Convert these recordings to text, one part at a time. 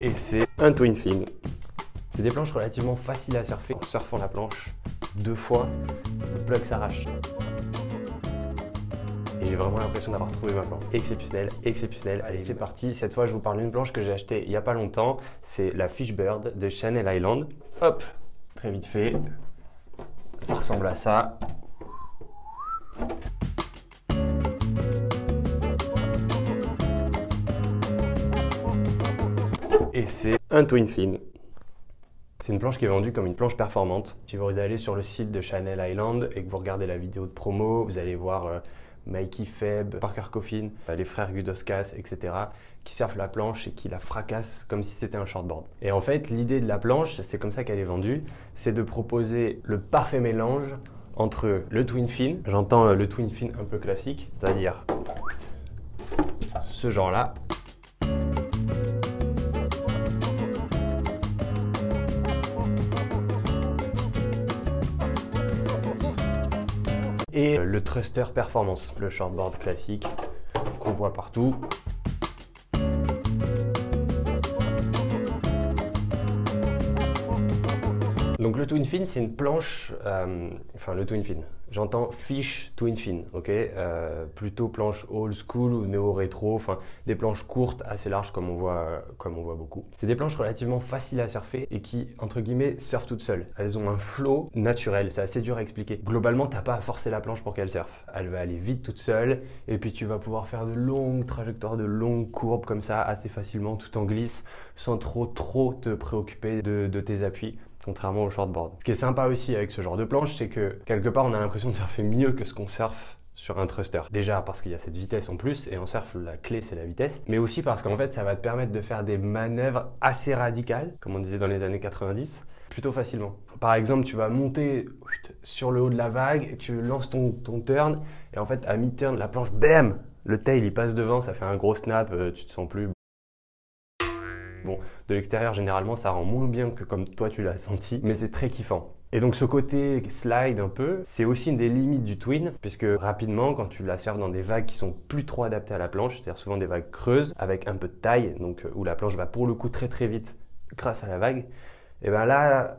Et c'est un twin fin. C'est des planches relativement faciles à surfer. En surfant la planche 2 fois, le plug s'arrache. Et j'ai vraiment l'impression d'avoir trouvé ma planche. Exceptionnelle, exceptionnelle. Allez, c'est parti. Cette fois, je vous parle d'une planche que j'ai achetée il n'y a pas longtemps. C'est la Fishbird de Channel Island. Hop, très vite fait. Ça ressemble à ça. Et c'est un twin fin. C'est une planche qui est vendue comme une planche performante. Si vous allez sur le site de Channel Island et que vous regardez la vidéo de promo, vous allez voir Mikey Feb, Parker Coffin, les frères Gudoskas, etc. qui surfent la planche et qui la fracassent comme si c'était un shortboard. Et en fait, l'idée de la planche, c'est comme ça qu'elle est vendue, c'est de proposer le parfait mélange entre le twin fin, j'entends le twin fin un peu classique, c'est-à-dire ce genre-là, et le thruster performance, le shortboard classique qu'on voit partout. Donc le twin fin, c'est une planche, enfin le twin fin, j'entends fish twin fin, ok, plutôt planche old school ou néo-rétro, enfin des planches courtes, assez larges comme on voit beaucoup. C'est des planches relativement faciles à surfer et qui, entre guillemets, surfent toutes seules. Elles ont un flow naturel, c'est assez dur à expliquer. Globalement, t'as pas à forcer la planche pour qu'elle surfe. Elle va aller vite toute seule et puis tu vas pouvoir faire de longues trajectoires, de longues courbes comme ça assez facilement, tout en glisse, sans trop te préoccuper de tes appuis. Contrairement au shortboard. Ce qui est sympa aussi avec ce genre de planche, c'est que quelque part on a l'impression de surfer mieux que ce qu'on surfe sur un thruster. Déjà parce qu'il y a cette vitesse en plus, et en surf la clé c'est la vitesse, mais aussi parce qu'en fait ça va te permettre de faire des manœuvres assez radicales, comme on disait dans les années 90, plutôt facilement. Par exemple, tu vas monter sur le haut de la vague, tu lances ton turn, et en fait à mi-turn, la planche, bam, le tail il passe devant, ça fait un gros snap, tu te sens plus... Bon, de l'extérieur, généralement, ça rend moins bien que comme toi tu l'as senti, mais c'est très kiffant. Et donc ce côté slide un peu, c'est aussi une des limites du twin, puisque rapidement, quand tu la surfes dans des vagues qui sont plus trop adaptées à la planche, c'est-à-dire souvent des vagues creuses, avec un peu de taille, donc où la planche va pour le coup très vite grâce à la vague, et bien là,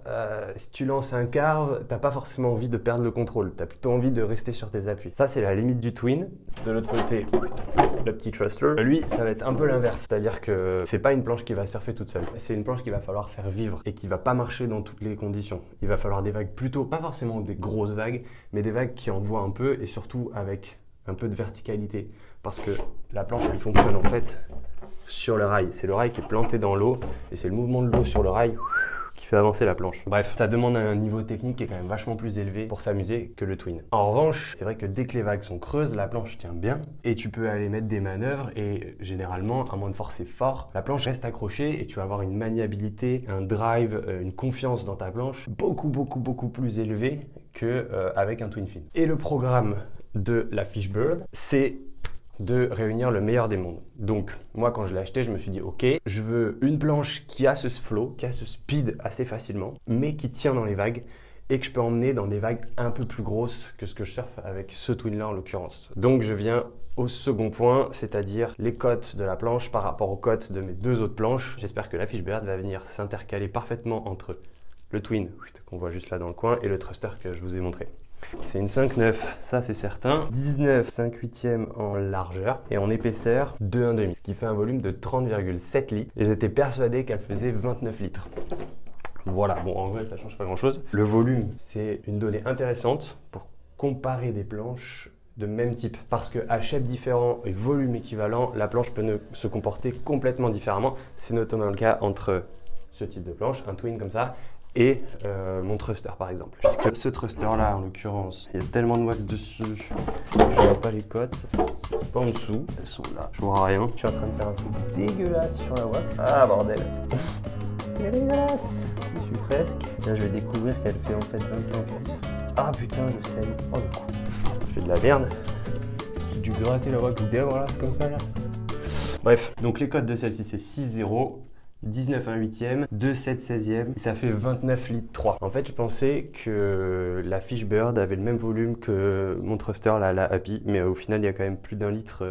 si tu lances un carve, t'as pas forcément envie de perdre le contrôle, t'as plutôt envie de rester sur tes appuis. Ça, c'est la limite du twin. De l'autre côté, le petit thruster, lui, ça va être un peu l'inverse. C'est-à-dire que c'est pas une planche qui va surfer toute seule. C'est une planche qu'il va falloir faire vivre et qui va pas marcher dans toutes les conditions. Il va falloir des vagues plutôt, pas forcément des grosses vagues, mais des vagues qui envoient un peu et surtout avec un peu de verticalité. Parce que la planche, elle fonctionne en fait sur le rail. C'est le rail qui est planté dans l'eau et c'est le mouvement de l'eau sur le rail qui fait avancer la planche. Bref, ça demande un niveau technique qui est quand même vachement plus élevé pour s'amuser que le twin. En revanche, c'est vrai que dès que les vagues sont creuses, la planche tient bien et tu peux aller mettre des manœuvres et généralement, à moins de forcer fort, la planche reste accrochée et tu vas avoir une maniabilité, un drive, une confiance dans ta planche beaucoup plus élevée qu'avec un twin fin. Et le programme de la Fishbird, c'est de réunir le meilleur des mondes. Donc, moi, quand je l'ai acheté, je me suis dit, ok, je veux une planche qui a ce flow, qui a ce speed assez facilement, mais qui tient dans les vagues et que je peux emmener dans des vagues un peu plus grosses que ce que je surfe avec ce twin-là en l'occurrence. Donc, je viens au second point, c'est-à-dire les côtes de la planche par rapport aux côtes de mes deux autres planches. J'espère que la Fishbird va venir s'intercaler parfaitement entre le twin, qu'on voit juste là dans le coin, et le thruster que je vous ai montré. C'est une 5,9, ça c'est certain. 19, 5/8 en largeur et en épaisseur 2,1/2, ce qui fait un volume de 30,7 litres. Et j'étais persuadé qu'elle faisait 29 litres. Voilà, bon en vrai ça change pas grand chose. Le volume, c'est une donnée intéressante pour comparer des planches de même type. Parce qu'à shape différent et volume équivalent, la planche peut se comporter complètement différemment. C'est notamment le cas entre ce type de planche, un twin comme ça, et mon thruster par exemple. Puisque ce thruster là en l'occurrence, il y a tellement de wax dessus, je vois pas les côtes, c'est pas en dessous, elles sont là, je vois rien. Je suis en train de faire un truc dégueulasse sur la wax. Ah bordel. Elle est dégueulasse. Je suis presque. Là je vais découvrir qu'elle fait en fait 25 litres. Ah putain je saigne. Oh le coup. Je fais de la merde. J'ai dû gratter la wax dégueulasse comme ça là. Bref, donc les codes de celle-ci c'est 6,0. 19 1 huitième, 2 7 16e, et ça fait 29 litres 3. En fait, je pensais que la Fishbird avait le même volume que mon thruster, la Happy, mais au final, il y a quand même plus d'1 litre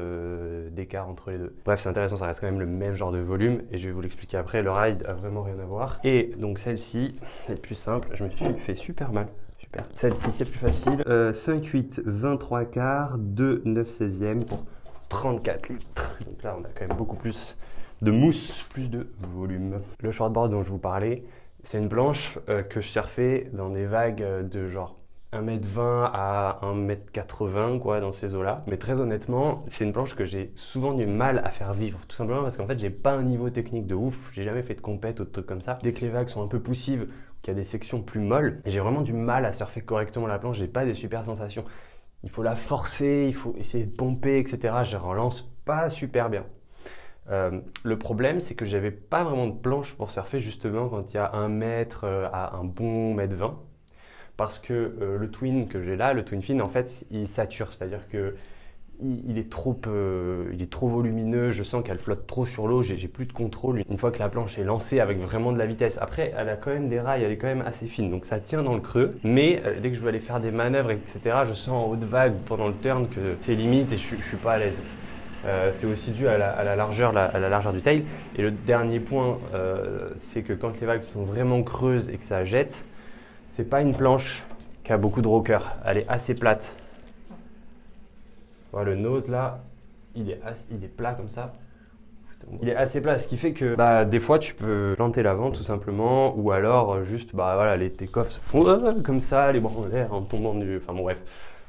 d'écart entre les deux. Bref, c'est intéressant, ça reste quand même le même genre de volume, et je vais vous l'expliquer après, le ride a vraiment rien à voir. Et donc celle-ci, c'est plus simple, je me suis fait super mal. Super. Celle-ci, c'est plus facile. 5 8 23 quarts, 2 9 16e pour 34 litres. Donc là, on a quand même beaucoup plus de mousse, plus de volume. Le shortboard dont je vous parlais, c'est une planche que je surfais dans des vagues de genre 1m20 à 1m80 quoi, dans ces eaux-là. Mais très honnêtement, c'est une planche que j'ai souvent du mal à faire vivre. Tout simplement parce qu'en fait, j'ai pas un niveau technique de ouf. J'ai jamais fait de compète ou de trucs comme ça. Dès que les vagues sont un peu poussives, qu'il y a des sections plus molles, et j'ai vraiment du mal à surfer correctement la planche. J'ai pas des super sensations. Il faut la forcer, il faut essayer de pomper, etc. Je relance pas super bien. Le problème, c'est que j'avais pas vraiment de planche pour surfer justement quand il y a 1 mètre à un bon 1m20. Parce que le twin que j'ai là, le twin fin, en fait, il sature. C'est-à-dire que il est trop volumineux, je sens qu'elle flotte trop sur l'eau, j'ai plus de contrôle une fois que la planche est lancée avec vraiment de la vitesse. Après, elle a quand même des rails, elle est quand même assez fine, donc ça tient dans le creux. Mais dès que je veux aller faire des manœuvres, etc., je sens en haute vague pendant le turn que c'est limite et je suis pas à l'aise. C'est aussi dû à la largeur du tail. Et le dernier point, c'est que quand les vagues sont vraiment creuses et que ça jette, c'est pas une planche qui a beaucoup de rocker. Elle est assez plate. Voilà, le nose là, il est plat comme ça. Il est assez plat, ce qui fait que des fois tu peux planter l'avant tout simplement, ou alors juste voilà, tes coffres se font comme ça, les bras en l'air en tombant du. Enfin bon, bref,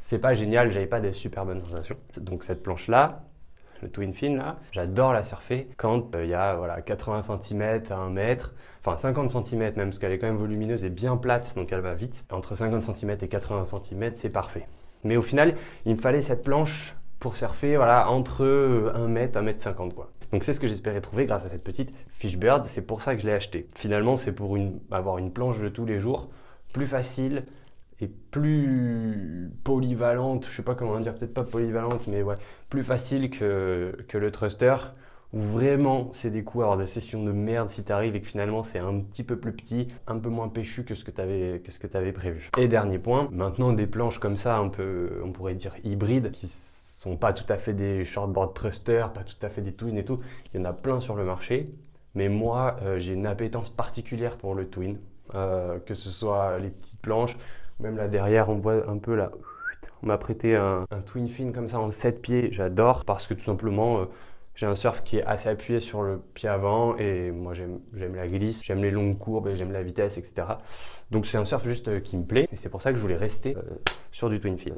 c'est pas génial, j'avais pas des super bonnes sensations. Donc cette planche là, le twin fin là, j'adore la surfer quand il y a voilà, 80 cm à 1 mètre, enfin 50 cm même, parce qu'elle est quand même volumineuse et bien plate, donc elle va vite. Entre 50 cm et 80 cm, c'est parfait. Mais au final, il me fallait cette planche pour surfer voilà, entre 1 mètre, 1 mètre 50 quoi. Donc c'est ce que j'espérais trouver grâce à cette petite Fishbird, c'est pour ça que je l'ai acheté. Finalement, c'est pour avoir une planche de tous les jours, plus facile et plus polyvalente, je sais pas comment dire, peut-être pas polyvalente, mais ouais, plus facile que le thruster, où vraiment c'est des coups à avoir des sessions de merde si t'arrives et que finalement c'est un petit peu plus petit, un peu moins péchu que ce que t'avais prévu. Et dernier point, maintenant des planches comme ça, un peu, on pourrait dire hybrides, qui sont pas tout à fait des shortboard thruster, pas tout à fait des twins et tout, il y en a plein sur le marché, mais moi j'ai une appétence particulière pour le twin, que ce soit les petites planches, même là derrière on voit un peu là, on m'a prêté un twin fin comme ça en 7 pieds, j'adore parce que tout simplement j'ai un surf qui est assez appuyé sur le pied avant et moi j'aime la glisse, j'aime les longues courbes et j'aime la vitesse, etc. Donc c'est un surf juste qui me plaît et c'est pour ça que je voulais rester sur du twin fin.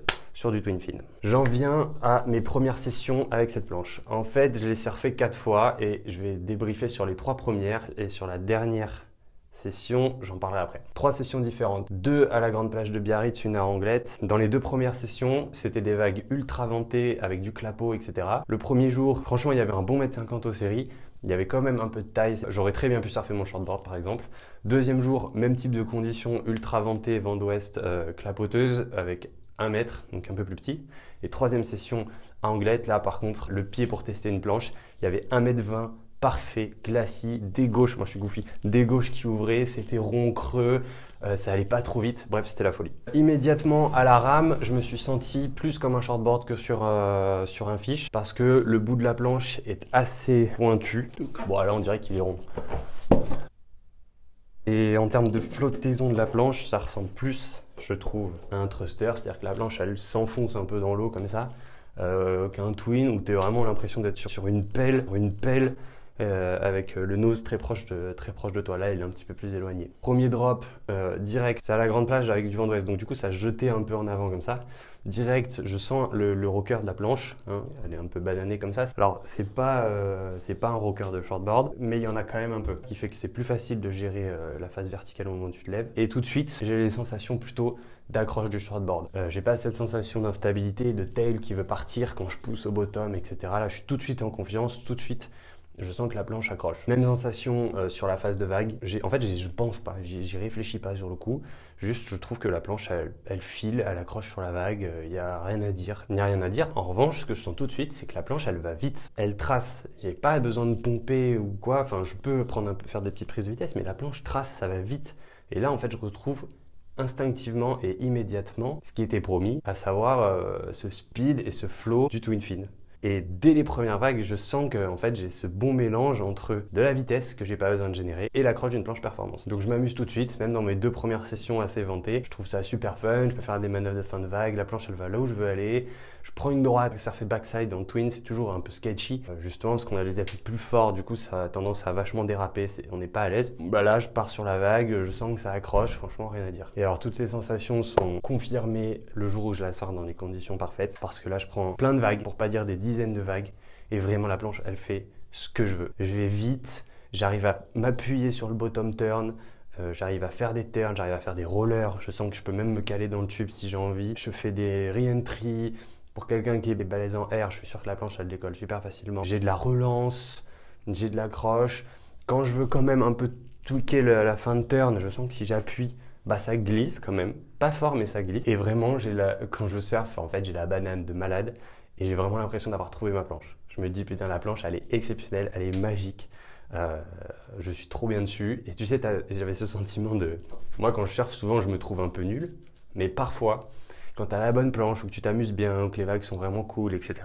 J'en viens à mes premières sessions avec cette planche. En fait, je l'ai surfé 4 fois et je vais débriefer sur les 3 premières et sur la dernière session, j'en parlerai après. 3 sessions différentes, 2 à la grande plage de Biarritz, une à Anglette. Dans les 2 premières sessions, c'était des vagues ultra ventées avec du clapot, etc. Le premier jour, franchement, il y avait un bon 1m50 aux séries. Il y avait quand même un peu de taille. J'aurais très bien pu surfer mon shortboard par exemple. Deuxième jour, même type de conditions, ultra ventées, vent d'ouest, clapoteuse avec 1 mètre, donc un peu plus petit. Et troisième session à Anglette, là par contre, le pied pour tester une planche, il y avait 1m20, parfait, glacis, des gauches, moi je suis goofy, des gauches qui ouvraient, c'était rond, creux, ça allait pas trop vite, bref c'était la folie. Immédiatement à la rame, je me suis senti plus comme un shortboard que sur un fish parce que le bout de la planche est assez pointu. Bon là on dirait qu'il est rond. Et en termes de flottaison de la planche, ça ressemble plus, je trouve, à un thruster, c'est-à-dire que la planche elle s'enfonce un peu dans l'eau comme ça, qu'un twin où tu as vraiment l'impression d'être sur une pelle, avec le nose très proche de toi. Là, il est un petit peu plus éloigné. Premier drop, direct, c'est à la grande plage avec du vent d'ouest, donc du coup, ça jetait un peu en avant comme ça. Direct, je sens le rocker de la planche, hein, elle est un peu bananée comme ça. Alors, c'est pas un rocker de shortboard, mais il y en a quand même un peu, ce qui fait que c'est plus facile de gérer la face verticale au moment où tu te lèves. Et tout de suite, j'ai les sensations plutôt d'accroche du shortboard. J'ai pas cette sensation d'instabilité, de tail qui veut partir quand je pousse au bottom, etc. Là, je suis tout de suite en confiance, tout de suite. je sens que la planche accroche. Même sensation sur la phase de vague. En fait, je pense pas, j'y réfléchis pas sur le coup. Juste, je trouve que la planche, elle file, elle accroche sur la vague, il n'y a rien à dire. Il n'y a rien à dire. En revanche, ce que je sens tout de suite, c'est que la planche, elle va vite. Elle trace. J'ai pas besoin de pomper ou quoi. Enfin, je peux faire des petites prises de vitesse, mais la planche trace, ça va vite. Et là, en fait, je retrouve instinctivement et immédiatement ce qui était promis, à savoir ce speed et ce flow du twin fin. Et dès les premières vagues, je sens que en fait, j'ai ce bon mélange entre de la vitesse que j'ai pas besoin de générer et l'accroche d'une planche performance. Donc je m'amuse tout de suite, même dans mes 2 premières sessions assez vantées. Je trouve ça super fun, je peux faire des manœuvres de fin de vague, la planche elle va là où je veux aller. Je prends une droite, ça fait backside dans le twin, c'est toujours un peu sketchy. Justement parce qu'on a les appuis plus forts, du coup ça a tendance à vachement déraper, on n'est pas à l'aise. Bah là je pars sur la vague, je sens que ça accroche, franchement rien à dire. Et alors toutes ces sensations sont confirmées le jour où je la sors dans les conditions parfaites, parce que là je prends plein de vagues, pour pas dire des dizaines de vagues, et vraiment la planche elle fait ce que je veux. Je vais vite, j'arrive à m'appuyer sur le bottom turn, j'arrive à faire des turns, j'arrive à faire des rollers, je sens que je peux même me caler dans le tube si j'ai envie. Je fais des re-entry. Pour quelqu'un qui est balèze en air, je suis sûr que la planche elle décolle super facilement. J'ai de la relance, j'ai de l'accroche. Quand je veux quand même un peu tweaker la fin de turn, je sens que si j'appuie, bah ça glisse quand même. Pas fort mais ça glisse. Et vraiment, quand je surfe, en fait j'ai la banane de malade et j'ai vraiment l'impression d'avoir trouvé ma planche. Je me dis putain la planche elle est exceptionnelle, elle est magique. Je suis trop bien dessus. Et tu sais, j'avais ce sentiment de... Moi quand je surfe souvent je me trouve un peu nul, mais parfois... Quand tu as la bonne planche, ou que tu t'amuses bien, ou que les vagues sont vraiment cool, etc.,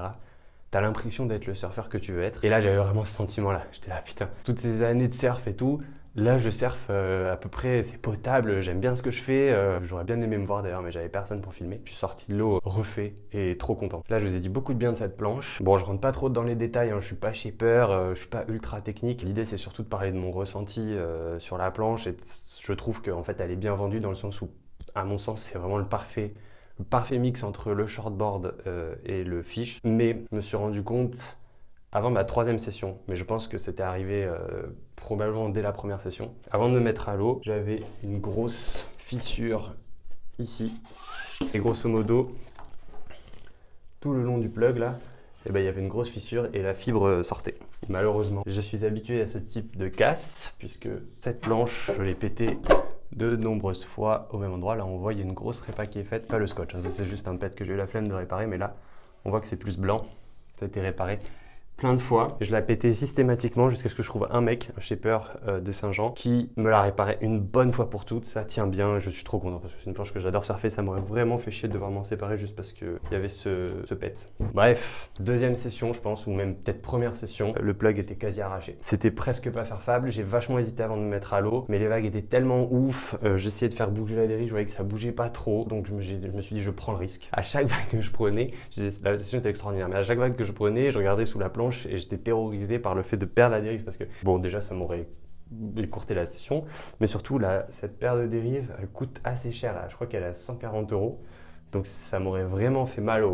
tu as l'impression d'être le surfeur que tu veux être. Et là, j'avais vraiment ce sentiment-là. J'étais là, putain, toutes ces années de surf et tout, là, je surfe à peu près, c'est potable, j'aime bien ce que je fais. J'aurais bien aimé me voir d'ailleurs, mais j'avais personne pour filmer. Je suis sorti de l'eau refait et trop content. Là, je vous ai dit beaucoup de bien de cette planche. Bon, je rentre pas trop dans les détails, hein, je suis pas shaper, je suis pas ultra technique. L'idée, c'est surtout de parler de mon ressenti sur la planche. Et je trouve qu'en fait, elle est bien vendue dans le sens où, à mon sens, c'est vraiment le parfait mix entre le shortboard et le fish. Mais je me suis rendu compte avant ma 3e session, mais je pense que c'était arrivé probablement dès la première session. Avant de me mettre à l'eau, j'avais une grosse fissure ici. Et grosso modo, tout le long du plug là, eh ben, il y avait une grosse fissure et la fibre sortait. Malheureusement, je suis habitué à ce type de casse puisque cette planche, je l'ai pétée de nombreuses fois au même endroit. Là, on voit il y a une grosse répa qui est faite, pas le scotch, hein, c'est juste un pet que j'ai eu la flemme de réparer, mais là, on voit que c'est plus blanc. Ça a été réparé plein de fois. Je l'ai pété systématiquement jusqu'à ce que je trouve un mec, un shaper de Saint-Jean, qui me l'a réparé une bonne fois pour toutes. Ça tient bien, je suis trop content parce que c'est une planche que j'adore surfer. Ça m'aurait vraiment fait chier de devoir m'en séparer juste parce qu'il y avait ce pet. Bref, 2e session je pense, ou même peut-être 1re session, le plug était quasi arraché. C'était presque pas surfable, j'ai vachement hésité avant de me mettre à l'eau, mais les vagues étaient tellement ouf, j'essayais de faire bouger la dérive, je voyais que ça bougeait pas trop, donc je me suis dit je prends le risque. À chaque vague que je prenais, la session était extraordinaire, mais à chaque vague que je prenais, je regardais sous la planche et j'étais terrorisé par le fait de perdre la dérive parce que, bon, déjà ça m'aurait écourté la session, mais surtout là, cette paire de dérives, elle coûte assez cher là. Je crois qu'elle est à 140 €, donc ça m'aurait vraiment fait mal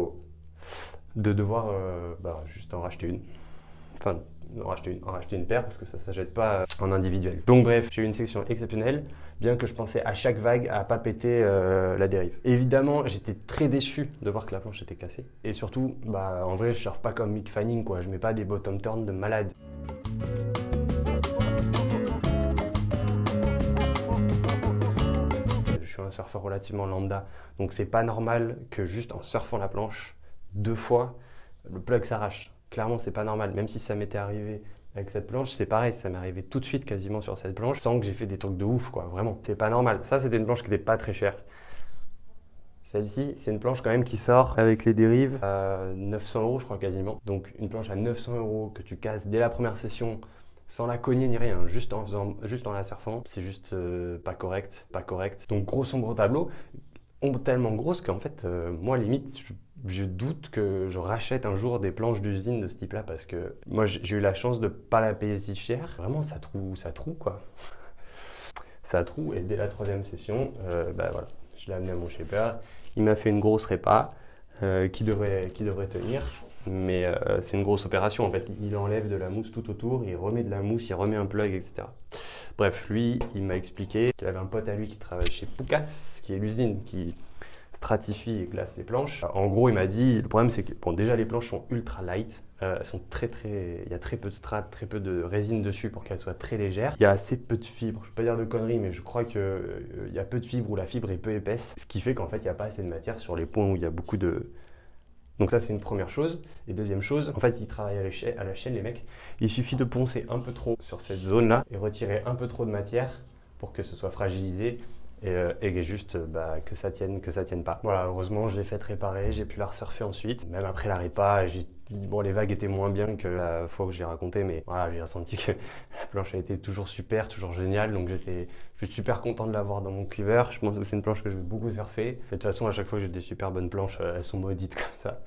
de devoir juste en racheter une. Enfin, en racheter une paire parce que ça ne s'achète pas en individuel. Donc bref, j'ai eu une section exceptionnelle, bien que je pensais à chaque vague à pas péter la dérive. Évidemment, j'étais très déçu de voir que la planche était cassée. Et surtout, en vrai, je surfe pas comme Mick Fanning, quoi. Je mets pas des bottom turns de malade. Je suis un surfeur relativement lambda, donc c'est pas normal que juste en surfant la planche 2 fois, le plug s'arrache. Clairement, c'est pas normal. Même si ça m'était arrivé avec cette planche, c'est pareil, ça m'est arrivé tout de suite quasiment sur cette planche, sans que j'ai fait des trucs de ouf, quoi, vraiment. C'est pas normal. Ça, c'était une planche qui n'était pas très chère. Celle-ci, c'est une planche quand même qui sort avec les dérives à 900 €, je crois quasiment. Donc une planche à 900 € que tu casses dès la première session, sans la cogner ni rien, juste en la surfant, c'est juste pas correct. Donc gros sombre tableau, tellement grosse qu'en fait, moi limite, je doute que je rachète un jour des planches d'usine de ce type-là parce que moi j'ai eu la chance de pas la payer si cher. Vraiment, ça troue quoi. Ça troue et dès la 3e session, voilà, je l'ai amené à mon shaper. Il m'a fait une grosse répa qui devrait tenir, mais c'est une grosse opération en fait. Il enlève de la mousse tout autour, il remet de la mousse, il remet un plug, etc. Bref, lui, il m'a expliqué qu'il avait un pote à lui qui travaille chez Poucas, qui est l'usine qui stratifie et glace les planches. En gros, il m'a dit, le problème c'est que bon, déjà les planches sont ultra light. Elles sont il y a très peu de strates, très peu de résine dessus pour qu'elles soient très légères. Il y a assez peu de fibres, je ne vais pas dire de conneries, mais je crois qu'il y a peu de fibres ou la fibre est peu épaisse, ce qui fait qu'en fait il n'y a pas assez de matière sur les points où il y a beaucoup de... Donc ça c'est une première chose. Et deuxième chose, en fait ils travaillent à la chaîne les mecs. Il suffit de poncer un peu trop sur cette zone là et retirer un peu trop de matière pour que ce soit fragilisé et juste que ça tienne pas. Voilà, heureusement je l'ai fait réparer, j'ai pu la resurfer ensuite. Même après la répa, bon, les vagues étaient moins bien que la fois que je l'ai raconté, mais voilà, j'ai ressenti que la planche a été toujours super, toujours géniale. Donc je suis super content de l'avoir dans mon quiver. Je pense que c'est une planche que je vais beaucoup surfer. Et de toute façon, à chaque fois que j'ai des super bonnes planches, elles sont maudites comme ça.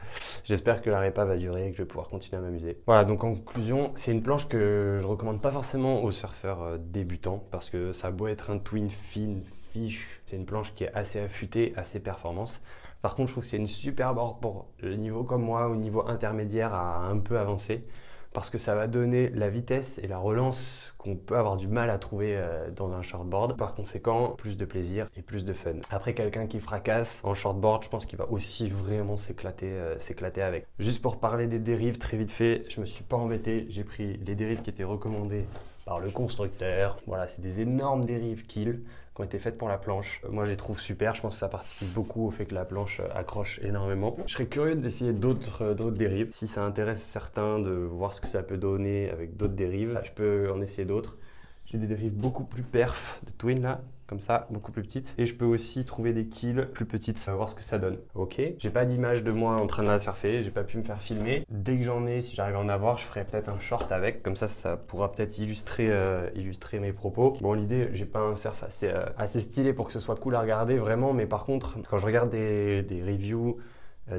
J'espère que la répa va durer et que je vais pouvoir continuer à m'amuser. Voilà, donc en conclusion, c'est une planche que je recommande pas forcément aux surfeurs débutants parce que ça a beau être un twin fin fish, c'est une planche qui est assez affûtée, assez performance. Par contre, je trouve que c'est une super board pour le niveau comme moi, au niveau intermédiaire à un peu avancé, parce que ça va donner la vitesse et la relance qu'on peut avoir du mal à trouver dans un shortboard. Par conséquent, plus de plaisir et plus de fun. Après, quelqu'un qui fracasse en shortboard, je pense qu'il va aussi vraiment s'éclater avec. Juste pour parler des dérives, très vite fait, je me suis pas embêté, j'ai pris les dérives qui étaient recommandées par le constructeur. Voilà, c'est des énormes dérives Kill qui ont été faites pour la planche. Moi, je les trouve super. Je pense que ça participe beaucoup au fait que la planche accroche énormément. Je serais curieux d'essayer d'autres dérives. Si ça intéresse certains de voir ce que ça peut donner avec d'autres dérives, je peux en essayer d'autres. J'ai des dérives beaucoup plus perf de twin là, comme ça, beaucoup plus petites. Et je peux aussi trouver des kills plus petites, voir ce que ça donne. Ok, j'ai pas d'image de moi en train de la surfer, j'ai pas pu me faire filmer. Dès que j'en ai, si j'arrive à en avoir, je ferai peut-être un short avec. Comme ça pourra peut-être illustrer mes propos. Bon, l'idée, j'ai pas un surf assez stylé pour que ce soit cool à regarder vraiment, mais par contre, quand je regarde des reviews,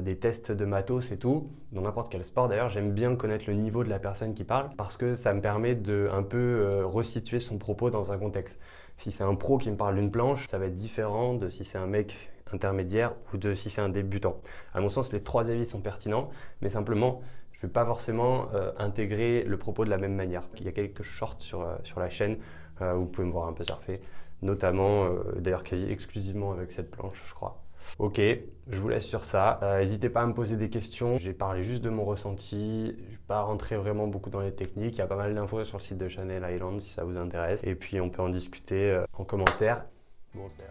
des tests de matos et tout, dans n'importe quel sport d'ailleurs, j'aime bien connaître le niveau de la personne qui parle parce que ça me permet de un peu resituer son propos dans un contexte. Si c'est un pro qui me parle d'une planche, ça va être différent de si c'est un mec intermédiaire ou de si c'est un débutant. À mon sens, les trois avis sont pertinents, mais simplement, je ne vais pas forcément intégrer le propos de la même manière. Il y a quelques shorts sur la chaîne où vous pouvez me voir un peu surfer, notamment, d'ailleurs quasi exclusivement avec cette planche, je crois. Ok, je vous laisse sur ça. N'hésitez pas à me poser des questions. J'ai parlé juste de mon ressenti. Je vais pas rentrer vraiment beaucoup dans les techniques. Il y a pas mal d'infos sur le site de Channel Island si ça vous intéresse. Et puis on peut en discuter en commentaire. Bon, c'est